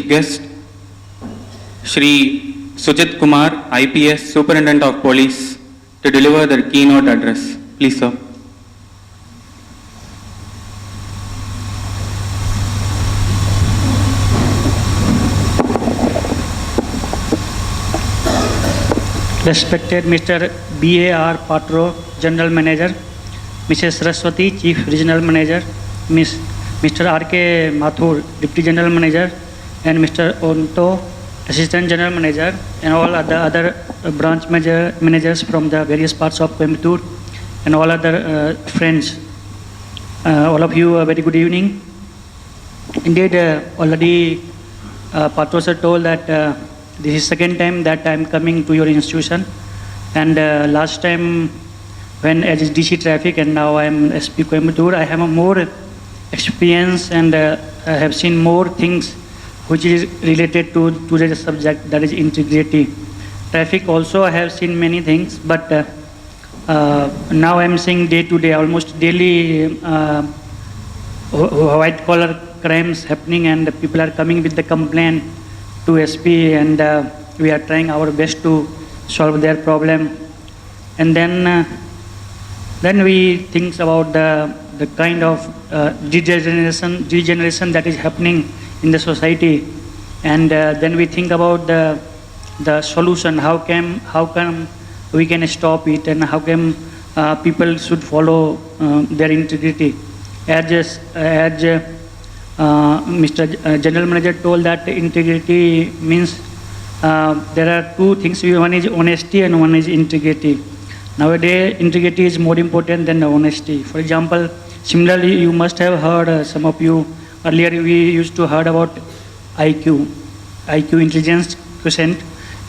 chief guest, Shri SUJITH Kumar, IPS, Superintendent of Police, to deliver their keynote address. Please, sir. Respected Mr. B.A.R. Patro, General Manager, Mrs. Saraswati, Chief Regional Manager, Mr. R.K. Mathur, Deputy General Manager, and Mr. Onto, Assistant General Manager, and all other branch managers from the various parts of Coimbatore, and all other friends. All of you, a very good evening. Indeed, already Patro sir told that this is second time that I am coming to your institution, and last time when as DC traffic, and now I am SP Coimbatore, I have a more experience and I have seen more things which is related to the subject, that is integrity. Traffic also I have seen many things, but now I am seeing day to day, almost daily white collar crimes happening, and people are coming with the complaint to SP, and we are trying our best to solve their problem. And then we think about the kind of degeneration that is happening in the society, and then we think about the solution. How come we can stop it, and how come people should follow their integrity? As Mr. General Manager told that integrity means there are two things. One is honesty and one is integrity. Nowadays, integrity is more important than honesty. For example, similarly, you must have heard, some of you, earlier we used to heard about IQ intelligence quotient,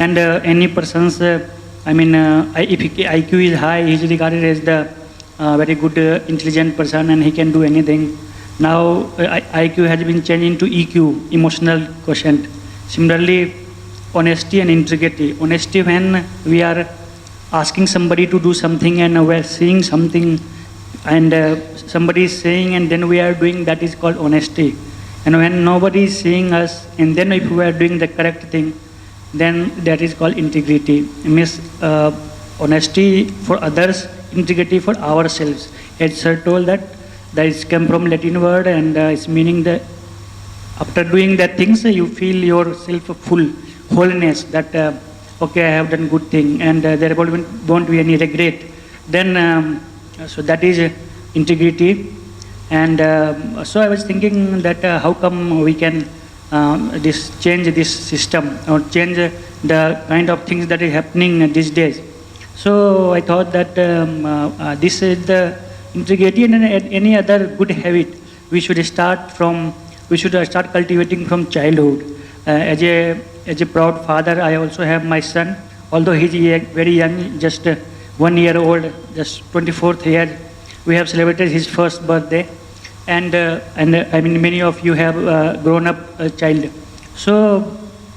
and any person's, if IQ is high, he is regarded as the very good intelligent person, and he can do anything. Now IQ has been changed into EQ, emotional quotient. Similarly, honesty and integrity. Honesty, when we are asking somebody to do something and we are seeing something and somebody is saying and then we are doing, that is called honesty. And when nobody is seeing us and then if we are doing the correct thing, then that is called integrity. It means honesty for others, integrity for ourselves. As sir told that is come from Latin word, and it's meaning that after doing that things you feel yourself full, wholeness, that okay, I have done good thing, and there won't be any regret. Then so that is integrity. And so I was thinking that how come we can change this system or change the kind of things that is happening these days. So I thought that this is the integrity, and any other good habit we should start cultivating from childhood. As a proud father, I also have my son, although he is very young, just 1 year old, just 24th year. We have celebrated his first birthday, and I mean many of you have grown up a child, so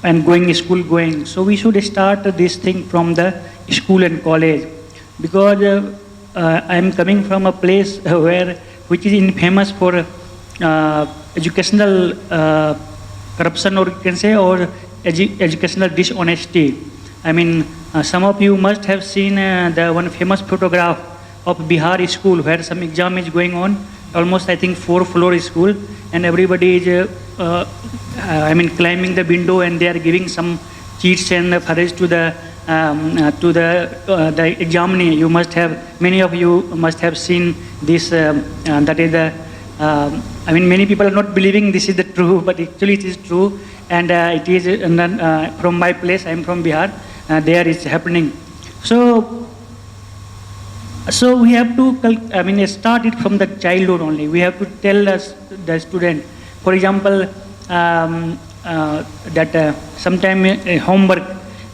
and school going. So we should start this thing from the school and college, because I am coming from a place which is infamous for educational corruption, or you can say, or educational dishonesty. I mean, some of you must have seen the one famous photograph of Bihar school where some exam is going on, almost I think 4-floor school, and everybody is climbing the window, and they are giving some cheats and furrows to the examinee. You must have, many of you must have seen this. That is the, many people are not believing this is the true, but actually it is true, and it is from my place. I am from Bihar. There it's happening. So we have to, start it from the childhood only. We have to tell us the student, for example, that sometime homework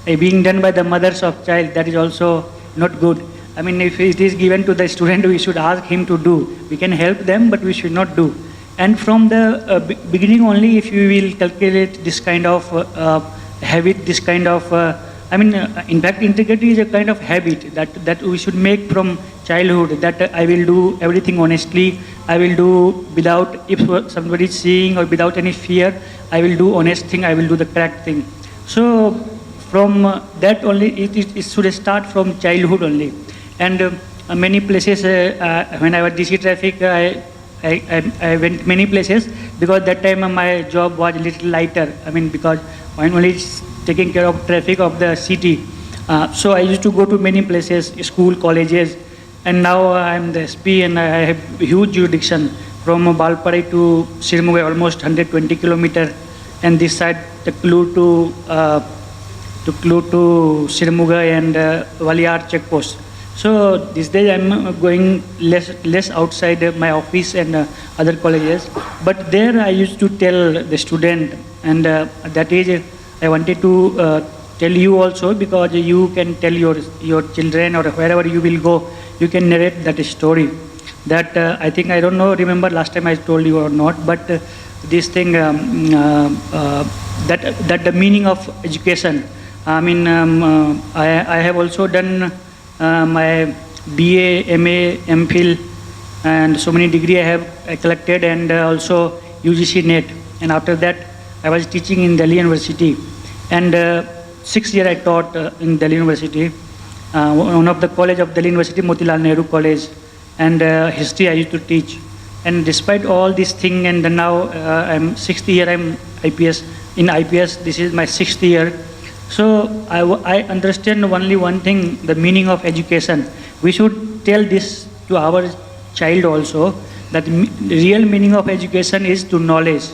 being done by the mothers of child, that is also not good. I mean, if it is given to the student, we should ask him to do. We can help them, but we should not do. And from the beginning only, if you will calculate this kind of habit, this kind of, in fact, integrity is a kind of habit that we should make from childhood that I will do everything honestly. I will do without, if somebody is seeing or without any fear, I will do honest thing, I will do the correct thing. So from that only, it should start from childhood only. And many places, when I was DC traffic, I went many places because that time my job was a little lighter. I mean, because I'm only taking care of traffic of the city. So I used to go to many places, school, colleges, and now I'm the SP and I have huge jurisdiction from Balpari to Sirmugai, almost 120 kilometers, and this side the Clue to Sirmugai and Valiar checkpost. So these days I'm going less outside my office and other colleges, but there I used to tell the student, and that is I wanted to tell you also, because you can tell your children or wherever you will go, you can narrate that story. That I think, I don't know, remember last time I told you or not, but this thing, that the meaning of education. I mean, I have also done my BA, MA, MPhil, and so many degree I have collected, and also UGC NET. And after that, I was teaching in Delhi University, and 6 years I taught in Delhi University, one of the college of Delhi University, Motilal Nehru College, and history I used to teach. And despite all this thing, and now I'm 6th year, I'm IPS. In IPS, this is my 6th year. So I understand only one thing, the meaning of education. We should tell this to our child also, that the real meaning of education is to knowledge.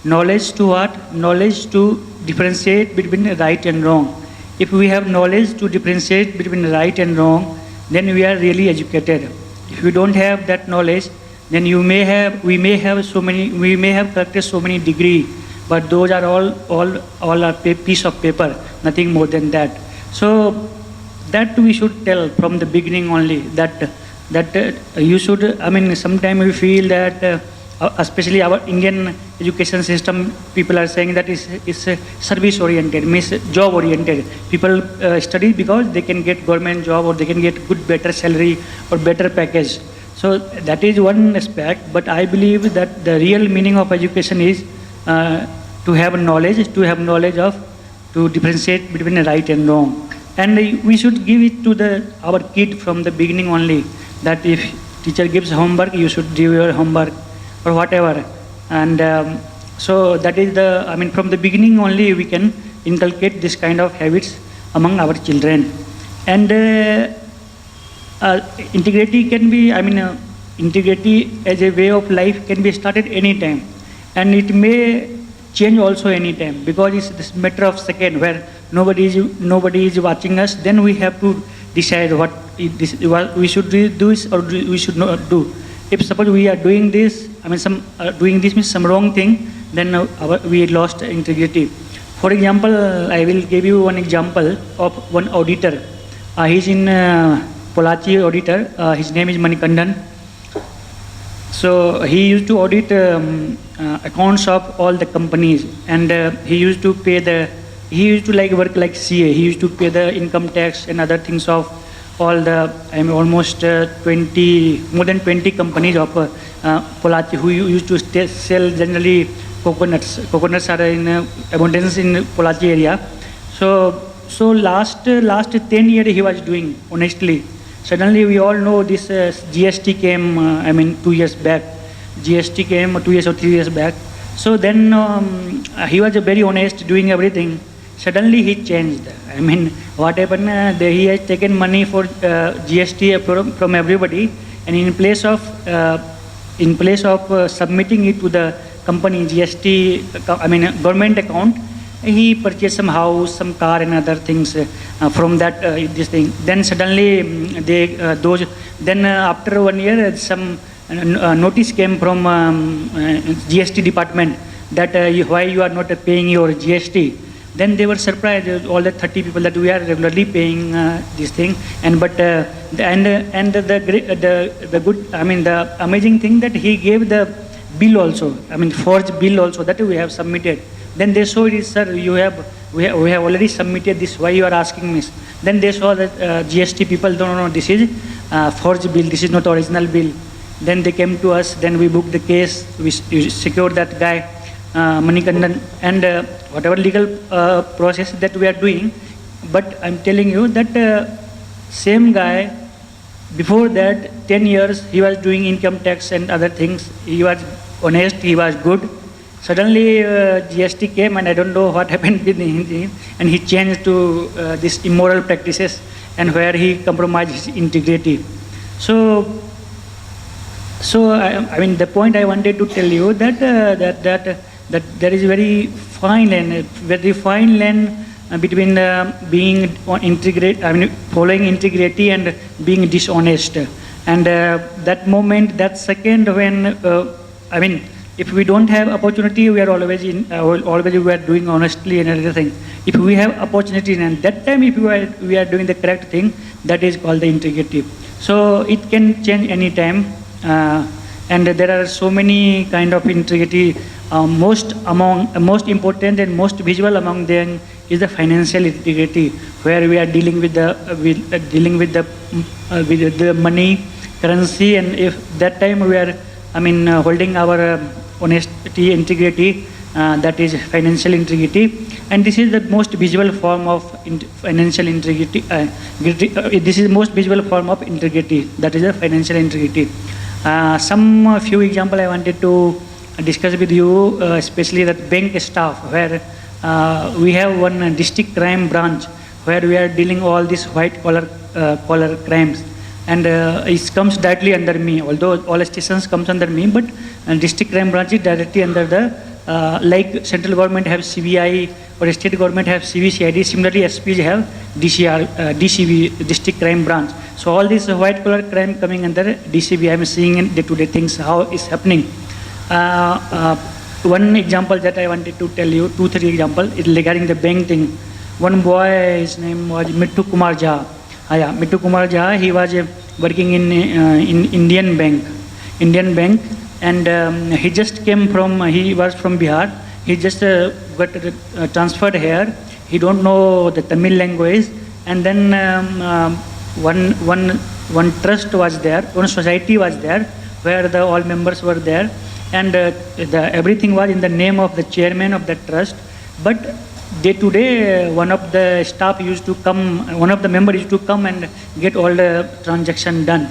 Knowledge to what? Knowledge to differentiate between right and wrong. If we have knowledge to differentiate between right and wrong, then we are really educated. If we don't have that knowledge, then we may have collected so many degrees, but those are all a piece of paper, nothing more than that. So that we should tell from the beginning only, that you should, I mean, sometimes we feel that especially our Indian education system, people are saying that it's service oriented, means job oriented. People study because they can get government job, or they can get good, better salary or better package. So that is one aspect, but I believe that the real meaning of education is to have knowledge of, to differentiate between right and wrong. And we should give it to our kid from the beginning only, that if teacher gives homework, you should do your homework or whatever. And so that is from the beginning only we can inculcate this kind of habits among our children. And integrity can be, integrity as a way of life can be started anytime. And it may change also anytime, because it's this matter of second, where nobody is watching us. Then we have to decide what we should do this or we should not do. If suppose we are doing this, doing this means some wrong thing, then we lost integrity. For example, I will give you one example of one auditor. He's in Polachi auditor. His name is Manikandan. So he used to audit accounts of all the companies, and he used to work like CA. He used to pay the income tax and other things of all the, almost more than 20 companies of Polachi, who used to sell generally coconuts. Coconuts are in abundance in Polachi area. So last 10 years he was doing honestly. Suddenly we all know this GST came, 2 years back. GST came 2 years or 3 years back. So then he was very honest, doing everything. Suddenly he changed. What happened? He has taken money for GST from everybody, and in place of submitting it to the company GST, government account, he purchased some house, some car, and other things from that this thing. Then suddenly after 1 year, some notice came from GST department that why you are not paying your GST. Then they were surprised, all the 30 people, that we are regularly paying this thing. And the amazing thing that he gave the bill also, forged bill also, that we have submitted. Then they saw it, sir, we have already submitted this, why you are asking me? Then they saw that GST people, no, this is forged bill, this is not original bill. Then they came to us, then we booked the case, we secured that guy, Manikandan, and whatever legal process that we are doing. But I'm telling you that same guy, before that, 10 years, he was doing income tax and other things. He was honest, he was good. Suddenly, GST came, and I don't know what happened with him, and he changed to these immoral practices, and where he compromised his integrity. So I mean, the point I wanted to tell you that that there is very fine line between being integrate, I mean, following integrity and being dishonest. And that moment, that second, when I mean, if we don't have opportunity, we are always we are doing honestly and everything. If we have opportunity, and that time, if we are doing the correct thing, that is called the integrity. So it can change any time, and there are so many kind of integrity. Most important and most visible among them is the financial integrity, where we are dealing with the money, currency, and if that time we are, I mean, holding our honesty, integrity, that is financial integrity, and this is the most visible form of financial integrity. This is the most visible form of integrity. That is the financial integrity. Some few example I wanted to discuss with you, especially that bank staff, where we have one district crime branch where we are dealing all these white collar crimes, and it comes directly under me. Although all stations comes under me, but district crime branch is directly under the like central government have CBI or state government have CBCID. Similarly, SPs have DCB, district crime branch. So all this white collar crime coming under DCB. I am seeing in day-to-day things how it's happening. One example that I wanted to tell you, 2-3 example, is regarding the bank thing. One boy, his name was KUMAR. KUMAR Jha, he was working in Indian Bank, and he just came from, he was from Bihar. He just got transferred here. He don't know the Tamil language, and then one trust was there, one society was there, where all members were there, and everything was in the name of the chairman of the trust. But day to day, one of the staff used to come, one of the members used to come and get all the transaction done.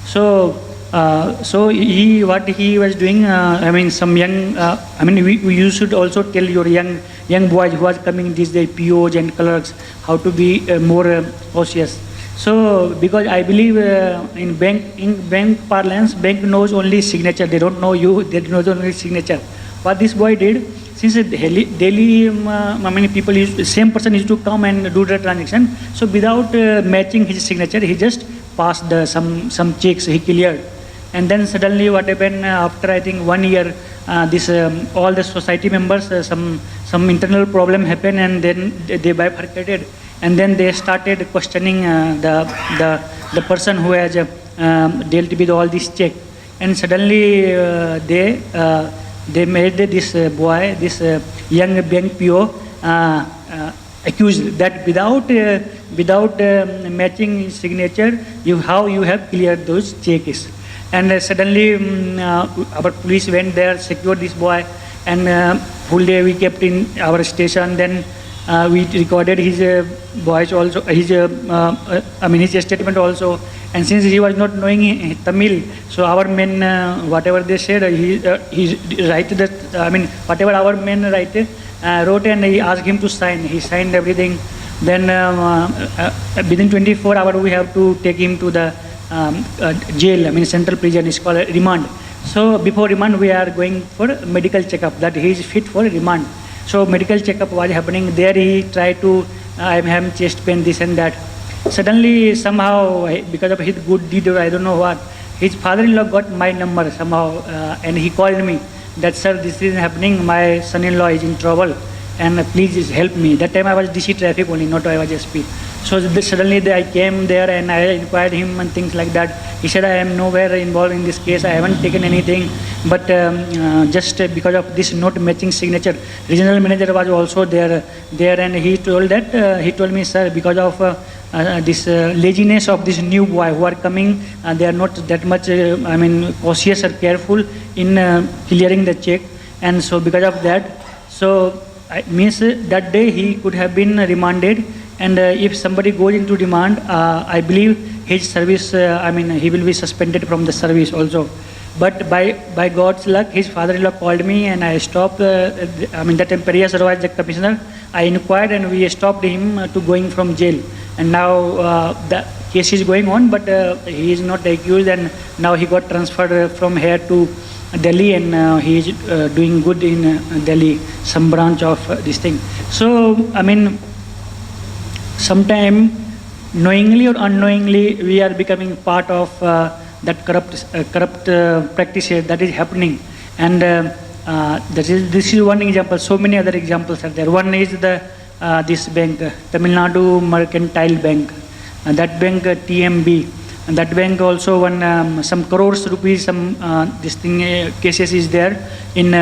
So what he was doing, I mean, some young, I mean, we should also tell your young boys who are coming these days, POs and clerks, how to be more cautious. So, because I believe in bank parlance, bank knows only signature. They don't know you. They know only signature. What this boy did, since daily, many people same person used to come and do the transaction. So, without matching his signature, he just passed some checks. He cleared, and then suddenly, what happened after I think 1 year, this all the society members, some internal problem happened, and then they bifurcated. And then they started questioning the person who has dealt with all this check. And suddenly they made this boy, this young bank PO, accused that without matching signature, how you have cleared those checks. And suddenly our police went there, secured this boy, and full day we kept in our station. Then we recorded his voice also, his statement also. And since he was not knowing Tamil, so our men, whatever they said, he write that, I mean, whatever our men wrote, and he asked him to sign. He signed everything. Then within 24 hours, we have to take him to the jail, I mean, central prison. It's called remand. So before remand, we are going for medical checkup that he is fit for remand. So medical checkup was happening there. He tried to, I'm having chest pain, this and that. Suddenly, somehow, because of his good deed or I don't know what, his father-in-law got my number somehow, and he called me that, sir, this is happening. My son-in-law is in trouble, and please help me. That time I was DC traffic only, not I was SP. So suddenly I came there and I inquired him and things like that. He said, I am nowhere involved in this case. I haven't taken anything. But just because of this not matching signature, regional manager was also there, and he told me, sir, because of this laziness of this new boy who are coming, they are not that much, cautious or careful in clearing the check. And so because of that, so means that day he could have been remanded. And if somebody goes into remand, I believe his service, he will be suspended from the service also. But by God's luck, his father-in-law called me and I stopped, that time Periyas was the commissioner. I inquired and we stopped him to going from jail. And now the case is going on, but he is not accused, and now he got transferred from here to Delhi, and he is doing good in Delhi, some branch of this thing. So, sometime knowingly or unknowingly we are becoming part of that corrupt practices that is happening. And this is one example. So many other examples are there. One is this bank, Tamil Nadu Mercantile Bank, that bank TMB, and that bank also won some crores rupees, some this thing cases is there in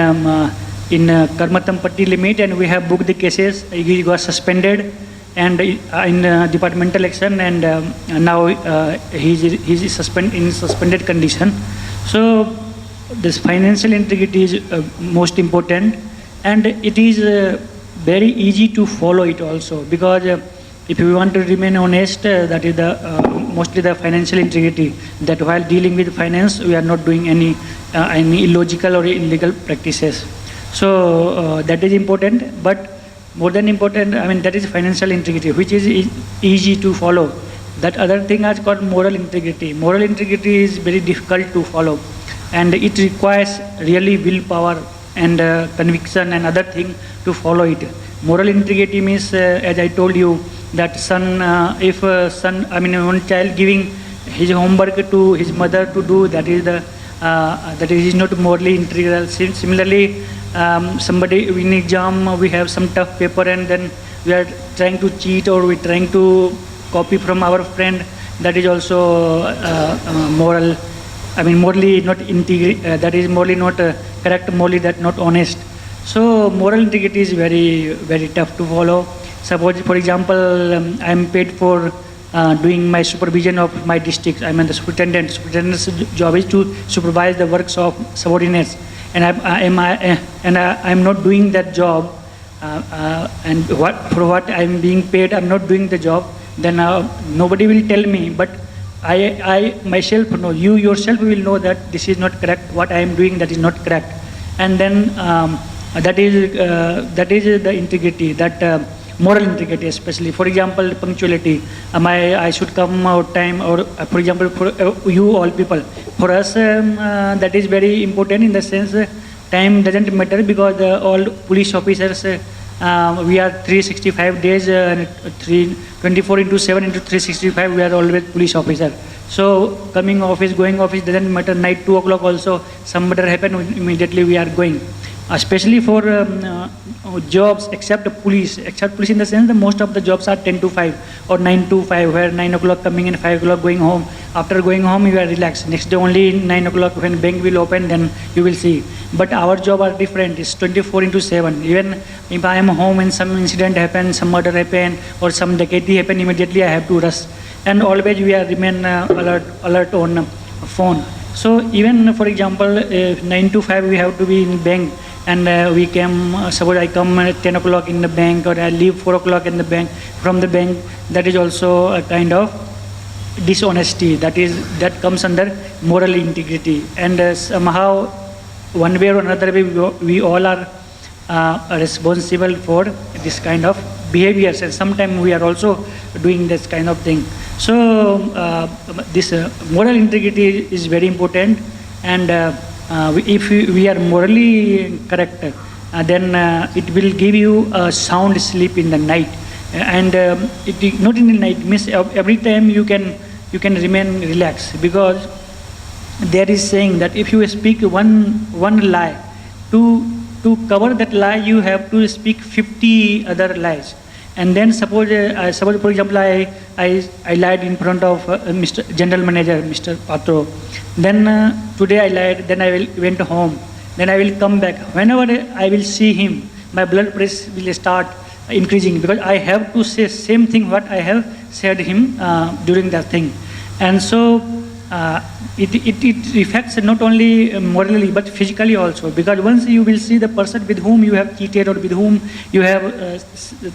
Karmatampatti limit, and we have booked the cases. He got suspended and in departmental action, and now he is in suspended condition. So this financial integrity is most important, and it is very easy to follow it also, because if we want to remain honest, that is mostly the financial integrity, that while dealing with finance we are not doing any illogical or illegal practices. So that is important. But more than important, that is financial integrity, which is easy to follow. That other thing is called moral integrity. Moral integrity is very difficult to follow, and it requires really willpower and conviction and other thing to follow it. Moral integrity means, as I told you, that if one child giving his homework to his mother to do, that is not morally integral. Similarly, somebody in exam, we have some tough paper and then we are trying to cheat or we are trying to copy from our friend, that is also moral. Morally not that is morally not correct, morally that not honest. So moral integrity is very, very tough to follow. Suppose, for example, I am paid for doing my supervision of my district. The superintendent. Superintendent's job is to supervise the works of subordinates, and I am not doing that job. And for what I am being paid, I am not doing the job. Then nobody will tell me, but I myself know. You yourself will know that this is not correct. What I am doing, that is not correct. And then that is the integrity, that moral integrity, especially. For example, punctuality. I should come out time, or for example, for you all people. For us, that is very important in the sense time doesn't matter, because all police officers, we are 365 days, 24 into 7 into 365, we are always police officer. So coming office, going office doesn't matter. Night 2 o'clock also, some matter happen, immediately we are going. Especially for jobs, except police in the sense that most of the jobs are 10 to 5 or 9 to 5, where 9 o'clock coming and 5 o'clock going home. After going home, you are relaxed. Next day only 9 o'clock when bank will open, then you will see. But our job are different. It's 24 into 7. Even if I am home and some incident happen, some murder happen, or some dacoity happen, immediately I have to rush. And always we are remain alert on phone. So even for example, 9 to 5 we have to be in bank. And we came, suppose I come at 10 o'clock in the bank, or I leave 4 o'clock in the bank, from the bank, that is also a kind of dishonesty. That comes under moral integrity. And somehow, one way or another way, we all are responsible for this kind of behaviors, and sometimes we are also doing this kind of thing. So this moral integrity is very important, and if we are morally correct, then it will give you a sound sleep in the night. And it not in the night, means every time you can remain relaxed, because there is saying that if you speak one lie, to cover that lie you have to speak 50 other lies. And then suppose for example, I lied in front of Mr. General Manager, Mr. Patro. Then today I lied, then I went home. Then I will come back. Whenever I will see him, my blood pressure will start increasing because I have to say same thing what I have said him during that thing. And so it affects not only morally but physically also, because once you will see the person with whom you have cheated or with whom you have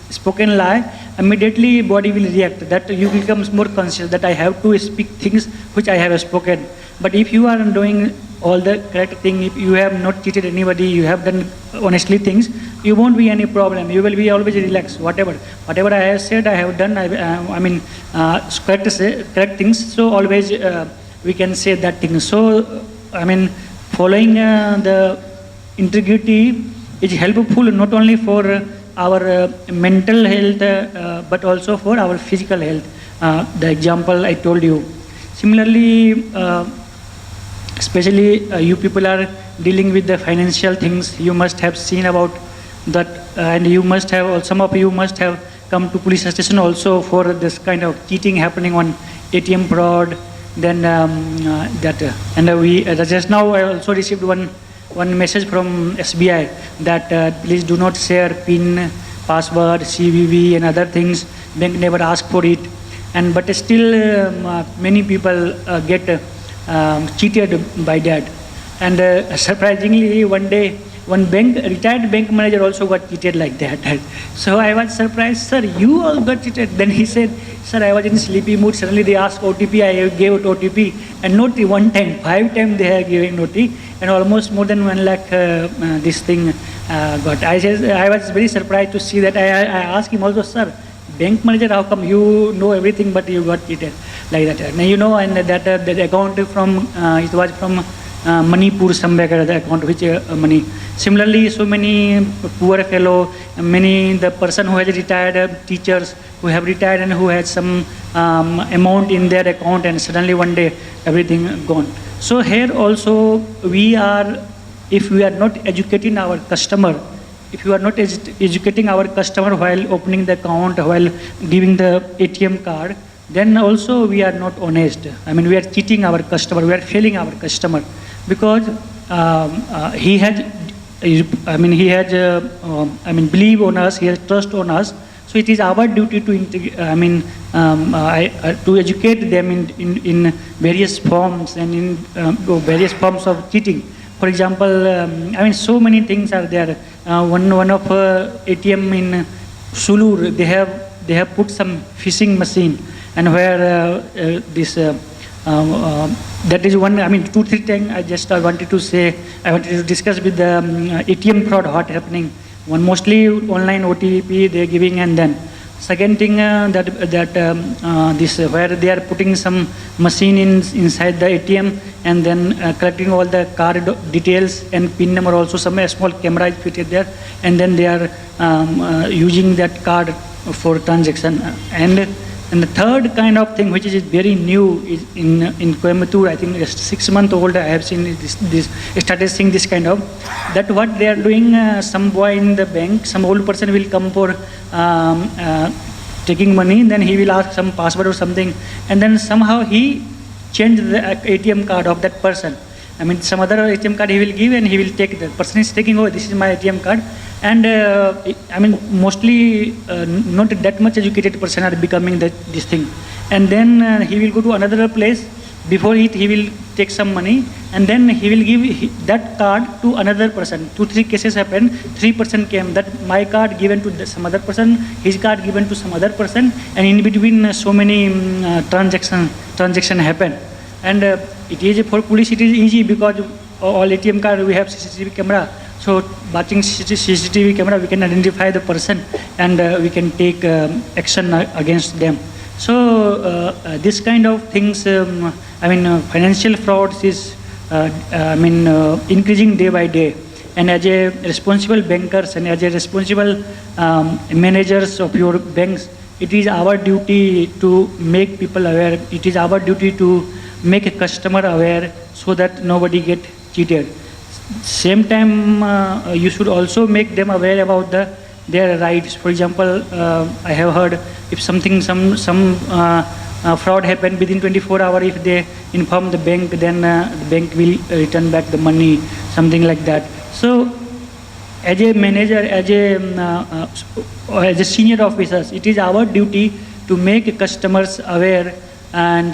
spoken lie, immediately body will react, that you become more conscious that I have to speak things which I have spoken. But if you are doing all the correct thing, if you have not cheated anybody, you have done honestly things, you won't be any problem. You will be always relaxed. Whatever I have said, I have done. Correct things. So always we can say that thing. So following the integrity is helpful not only for our mental health but also for our physical health. The example I told you. Similarly, especially you people are dealing with the financial things, you must have seen about that, and you must have, some of you must have come to police station also for this kind of cheating happening on ATM fraud. Then we just now I also received one message from SBI that please do not share PIN, password, CVV and other things. Bank never ask for it, and but still many people get cheated by that. And surprisingly, one day, one retired bank manager also got cheated like that. So I was surprised, sir, you all got cheated. Then he said, sir, I was in sleepy mood. Suddenly they asked OTP, I gave it OTP. And not one time, 5 times they are giving OTP. And almost more than 1 lakh this thing got. I was very surprised to see that. I asked him also, sir, bank manager, how come you know everything but you got cheated like that? Now, you know, and that account from, it was from Manipur, somewhere the account which money. Similarly, so many poor fellow, the person who has retired, teachers who have retired and who had some amount in their account, and suddenly one day everything gone. So here also we are, if we are not educating our customer, if you are not educating our customer while opening the account, while giving the ATM card, then also we are not honest. We are cheating our customer, we are failing our customer, because he has believe on us, he has trust on us. So it is our duty to to educate them in various forms and in various forms of cheating. For example, so many things are there. One of ATM in Sulur, they have put some phishing machine, and where that is one. 2-3 things I wanted to say. I wanted to discuss with the ATM fraud what happening. One, mostly online OTP they are giving, and then second thing this where they are putting some machine inside the ATM, and then collecting all the card details and PIN number, also some small camera is fitted there, and then they are using that card for transaction. And the third kind of thing which is very new is in Coimbatore, I think just 6 months old, I have seen this started seeing this kind of, that what they are doing, some boy in the bank, some old person will come for taking money, then he will ask some password or something, and then somehow he changed the ATM card of that person. Some other ATM card he will give, and he will take, the person is taking, oh, this is my ATM card. And mostly not that much educated person are becoming this thing. And then he will go to another place. Before it, he will take some money, and then he will give that card to another person. 2-3 cases happened. 3 person came, that my card given to some other person, his card given to some other person, and in between so many transaction happen. And it is for police, it is easy, because all ATM card we have CCTV camera. So watching CCTV camera, we can identify the person, and we can take action against them. So this kind of things, financial frauds is increasing day by day. And as a responsible bankers and as a responsible managers of your banks, it is our duty to make people aware. It is our duty to make a customer aware, so that nobody get cheated. Same time, you should also make them aware about the their rights. For example, I have heard if something, some fraud happened within 24 hours, if they inform the bank, then the bank will return back the money, something like that. So, as a manager, as a senior officers, it is our duty to make customers aware, and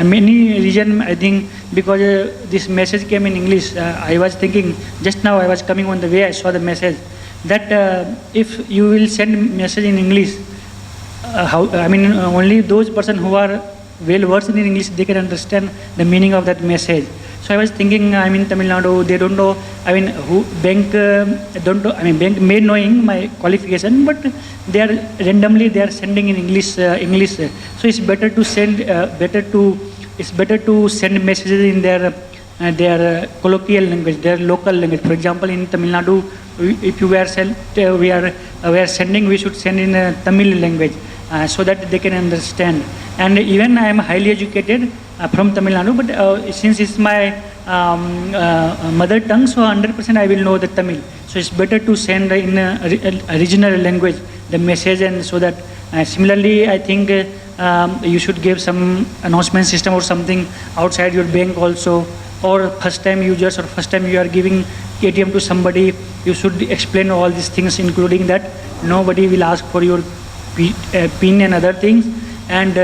many reason, I think, because this message came in English. I was thinking just now, I was coming on the way, I saw the message that if you will send message in English, only those person who are well versed in English, they can understand the meaning of that message. So I was thinking, I'm in Tamil Nadu, they don't know, who bank don't know, bank may knowing my qualification, but they are randomly they are sending in English. So it's better to send, it's better to send messages in their colloquial language, their local language. For example, in Tamil Nadu, if you were we are sending, we should send in Tamil language so that they can understand. And even I am highly educated from Tamil Nadu, but since it's my mother tongue, so 100% I will know the Tamil. So it's better to send in a regional language the message, and so that similarly, I think you should give some announcement system or something outside your bank also, or first time users, or first time you are giving ATM to somebody, you should explain all these things, including that nobody will ask for your PIN and other things. And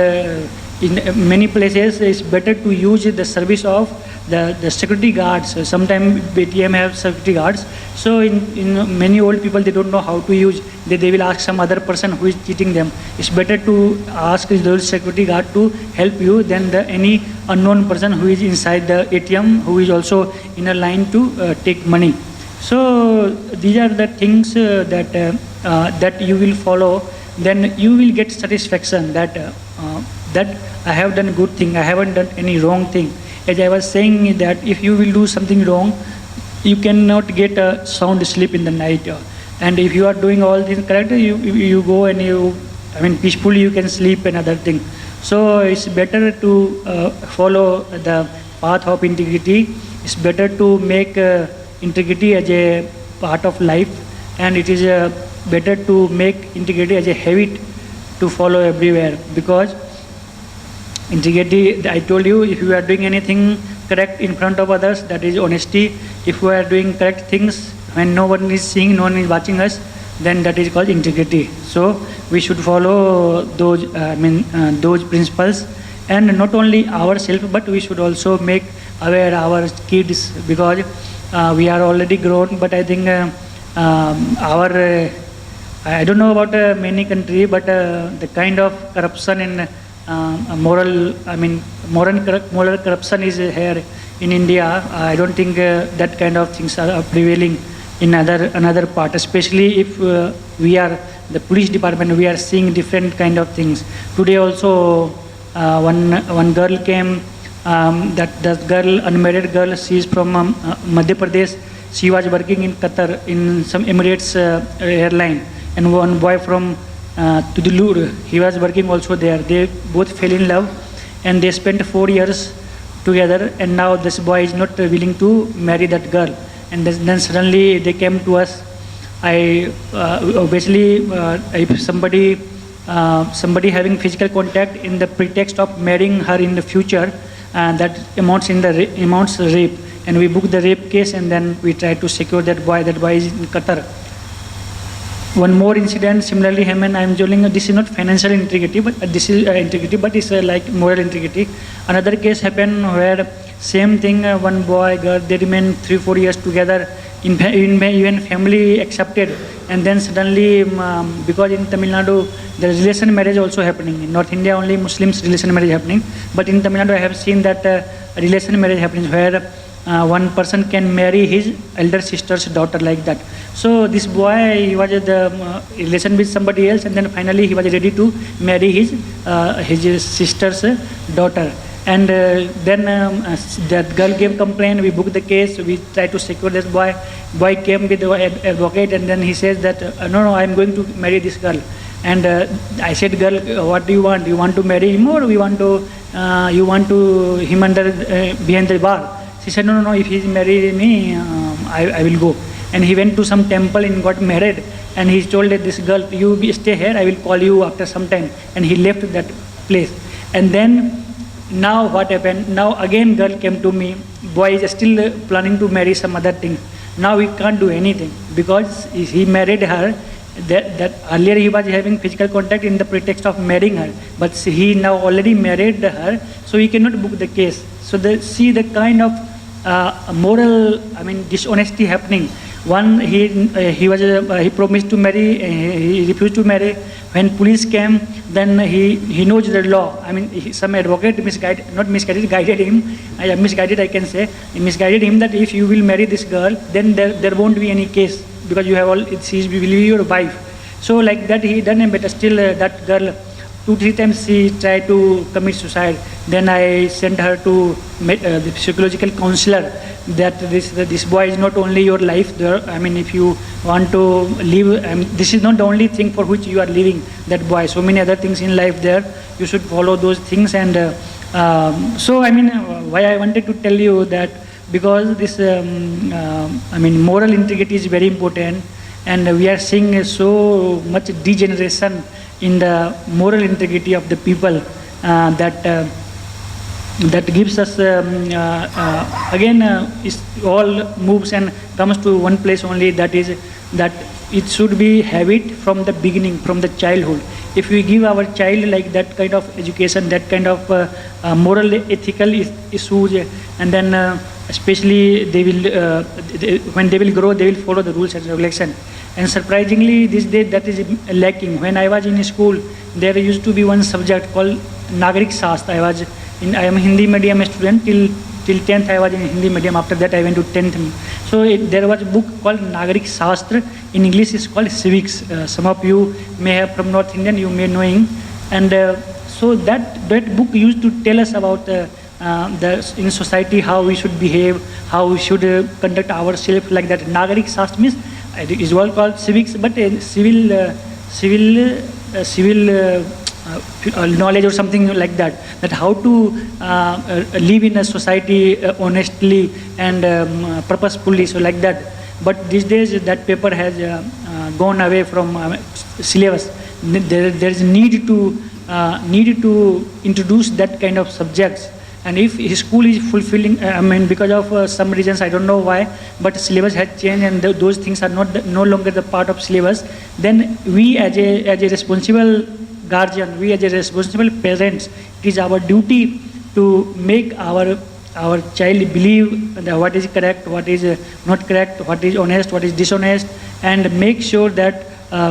in many places, it's better to use the service of the security guards. Sometimes ATM have security guards. So in many old people, they don't know how to use. They will ask some other person who is cheating them. It's better to ask those security guard to help you than any unknown person who is inside the ATM, who is also in a line to take money. So these are the things that you will follow. Then you will get satisfaction that I have done good thing, I haven't done any wrong thing. As I was saying, that if you will do something wrong, you cannot get a sound sleep in the night. And if you are doing all things correct, you go and peacefully you can sleep and other thing. So it's better to follow the path of integrity. It's better to make integrity as a part of life, and it is better to make integrity as a habit to follow everywhere, because integrity, I told you, if you are doing anything correct in front of others, that is honesty. If we are doing correct things when no one is seeing, no one is watching us, then that is called integrity. So we should follow those principles, and not only ourselves, but we should also make aware our kids, because we are already grown. But I think I don't know about many countries, but the kind of corruption and moral corruption is here in India. I don't think that kind of things are prevailing in another part, especially if we are the police department, we are seeing different kind of things. Today also one girl came, that girl, unmarried girl, she is from Madhya Pradesh. She was working in Qatar in some Emirates airline, and one boy from Tudulur, he was working also there. They both fell in love, and they spent 4 years together, and now this boy is not willing to marry that girl. And then suddenly they came to us. Obviously, if somebody having physical contact in the pretext of marrying her in the future, that amounts rape, and we book the rape case, and then we try to secure that boy. That boy is in Qatar. One more incident similarly happened. I am telling you, this is not financial integrity, but this is integrity, but it's like moral integrity. Another case happened where same thing, one boy, girl, they remain 3-4 years together, even family accepted, and then suddenly, because in Tamil Nadu, the relation marriage also happening. In North India, only Muslims relation marriage happening, but in Tamil Nadu, I have seen that relation marriage happening where one person can marry his elder sister's daughter, like that. So this boy, he was the relation with somebody else, and then finally he was ready to marry his sister's daughter. And then that girl gave complaint, we booked the case, we tried to secure this boy. Boy came with the advocate, and then he says that, no, I am going to marry this girl. And I said, girl, what do you want? You want to marry him, or you want to him under behind the bar? She said, no, if he marries me, I will go. and he went to some temple and got married, and he told this girl, stay here, I will call you after some time, and he left that place. And then now what happened, now again girl came to me, boy is still planning to marry some other thing. Now we can't do anything because he married her. That earlier he was having physical contact in the pretext of marrying her, but he now already married her, so he cannot book the case. So see the kind of moral, dishonesty happening. One, he promised to marry, he refused to marry. When police came, then he knows the law. Some advocate guided him. I can say, misguided him that if you will marry this girl, then there won't be any case because you have she will be your wife. So like that he done, but still that girl 2-3 times she tried to commit suicide. Then I sent her to the psychological counselor that this boy is not only your life. If you want to live, this is not the only thing for which you are living that boy. So many other things in life there. You should follow those things. And why I wanted to tell you that because this, moral integrity is very important, and we are seeing so much degeneration in the moral integrity of the people that gives us it all moves and comes to one place only, that is that it should be habit from the beginning, from the childhood. If we give our child like that kind of education, that kind of moral ethical issues, and then especially they will when they will grow, they will follow the rules and regulations. And surprisingly, these days that is lacking. When I was in school, there used to be one subject called Nagarik Shastra. I am a Hindi medium student till 10th. I was in Hindi medium. After that, I went to 10th. So there was a book called Nagarik Shastra. In English, it's called Civics. Some of you may have from North Indian, you may knowing. And so that book used to tell us about in society how we should behave, how we should conduct ourselves, like that. Nagarik Shastra means it is all called civics, but civil knowledge or something like that. That how to live in a society honestly and purposefully. So like that. But these days that paper has gone away from syllabus. There is need to introduce that kind of subjects. And if his school is fulfilling, because of some reasons, I don't know why, but syllabus has changed and those things are no longer the part of syllabus, then we as a responsible guardian, we as a responsible parents, it is our duty to make our child believe that what is correct, what is not correct, what is honest, what is dishonest, and make sure that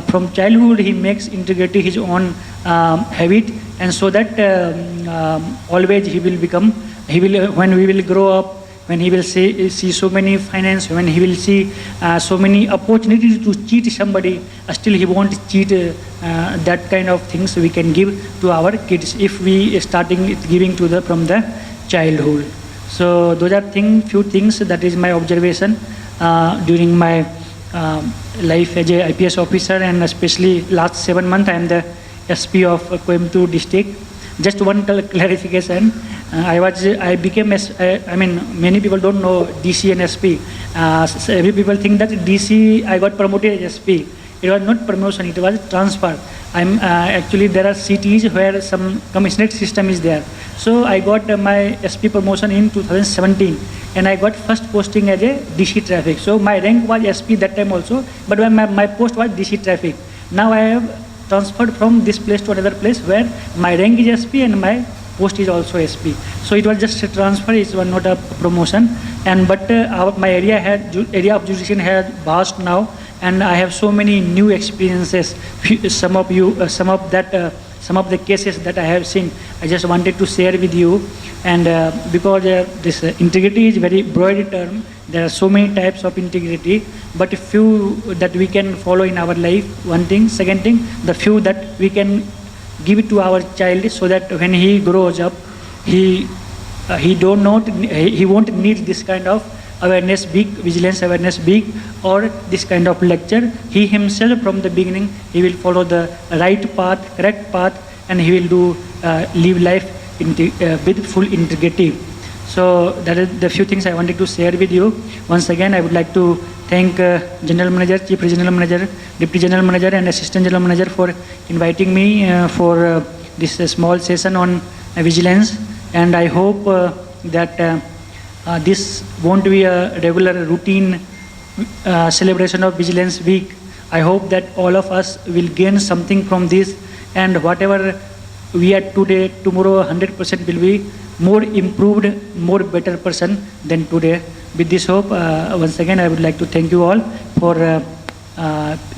from childhood he makes integrity his own habit, and so that always when we will grow up, when he will see so many finance, when he will see so many opportunities to cheat somebody, still he won't cheat. That kind of things we can give to our kids if we starting giving to from the childhood. So those are few things, that is my observation during my life as a IPS officer, and especially last 7 months I am the SP of Coimbatore district. Just one clarification. I became many people don't know DC and SP. So every people think that DC I got promoted as SP. It was not promotion, it was transfer. Actually there are cities where some commissionerate system is there. So I got my SP promotion in 2017, and I got first posting as a DC traffic. So my rank was SP that time also, but my post was DC traffic. Now I have transferred from this place to another place where my rank is SP and my post is also SP. So it was just a transfer, it was not a promotion. But my area of jurisdiction has vast now, and I have so many new experiences. Some of the cases that I have seen, I just wanted to share with you. And because this integrity is very broad term, there are so many types of integrity, but few that we can follow in our life, one thing. Second thing, the few that we can give it to our child, so that when he grows up, he won't need this kind of awareness big, vigilance awareness big, or this kind of lecture. He himself from the beginning, he will follow the right path, correct path, and he will live life with full integrity. So that is the few things I wanted to share with you. Once again, I would like to thank General Manager, Chief Regional Manager, Deputy General Manager and Assistant General Manager for inviting me for this small session on vigilance, and I hope that this won't be a regular routine celebration of Vigilance Week. I hope that all of us will gain something from this, and whatever we are today, tomorrow 100% will be more improved, more better person than today. With this hope, once again I would like to thank you all for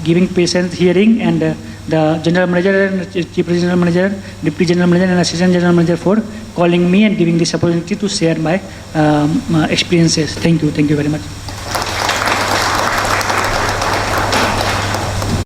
giving patient hearing, and the General Manager and Chief Regional Manager, Deputy General Manager and Assistant General Manager for calling me and giving this opportunity to share my experiences. Thank you very much.